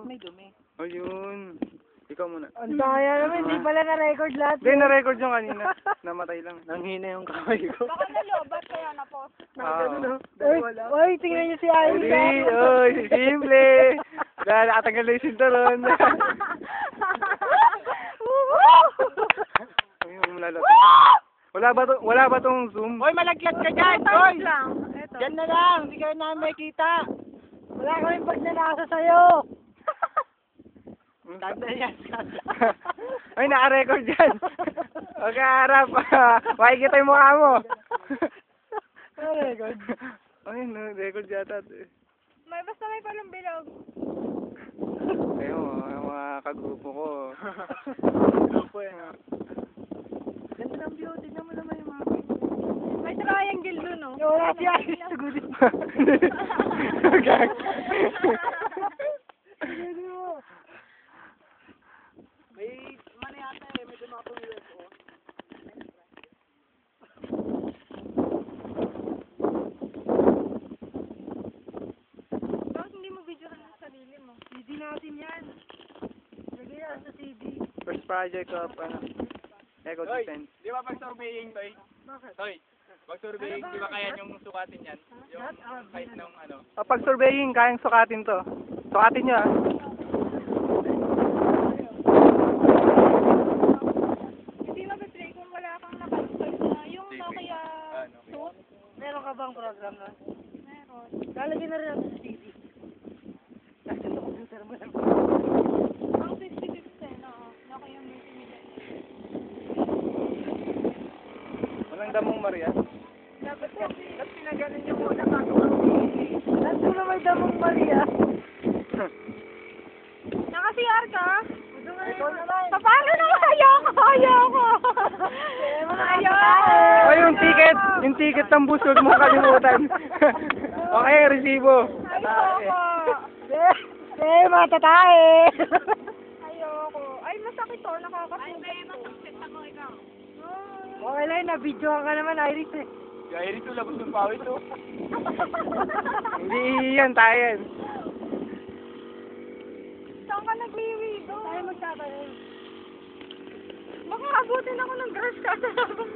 may dumi. Ayun. Ikaw muna. Ang daya naman, hindi pala na-record lahat. Hindi, na-record yung kanina. Namatay lang. Nanghina yung kamay ko. Baka nalobat kaya na-post. Uy, tingnan niyo si Iris. Hindi, oy, simple. Dahil nakatagal na yung sinturon. Ayun, wala ba tong zoom? Hoy, malaglag ka dyan! Hoy! lang. Eto. Diyan na lang! Hindi kayo namin makikita! Wala kaming pagnanasa sa'yo. Tanda yan. Ay, naka-record yan. Okay, harap. Makikita yung mukha mo. Na-record. Ay, no-record yata. May basta may palang bilog. Ayun, yung mga kagrupo ko. Grupo yan. Ganda ng view, tignan mo naman yung mga... May triangle dun, no? Wala si Iris, sugudin. Okay. May mani ata eh. May dumapong UFO. Bakit hindi mo videohan ang sarili mo? CD natin yan. Lagay yan sa CD. First project of, Echo Hoy, Defense. di ba pag-surveying, Toy? Bakit? Toy, pag-surveying, di ba kaya yung sukatin yan? Yung height ng ano? Pag surveying, kayang sukatin to. Sukatin nyo, Hindi mag-play kung wala kang nakasal na yung Nokia suit. Meron ka bang program na? Meron. Lalagyan na rin natin sa CD. Kasi sa computer mo lang. Ang 50-50, no? Nokia multimedia. Walang damong Maria. Dapat kasi, ba't pinaganon niyo muna bago ang CD? Nandun na may damong Maria. Naka-CR ka? Ikaw naman. Paano naman? Ayoko! Ay, yung ticket ng bus, huwag mong kalimutan. Okay, resibo. Ayoko! Matatae! Ayoko. Ay, masakit to. Nakakasugat. Ay, may masakit ako ikaw. Okay lang, na-videoan ka naman, Iris eh. Kaya rin ito, labos ng pawis to. Hindi yan, tayo yan. Saan ka nagwiwigo? Tayo magsabayan. Baka abutin ako ng grass cutter habang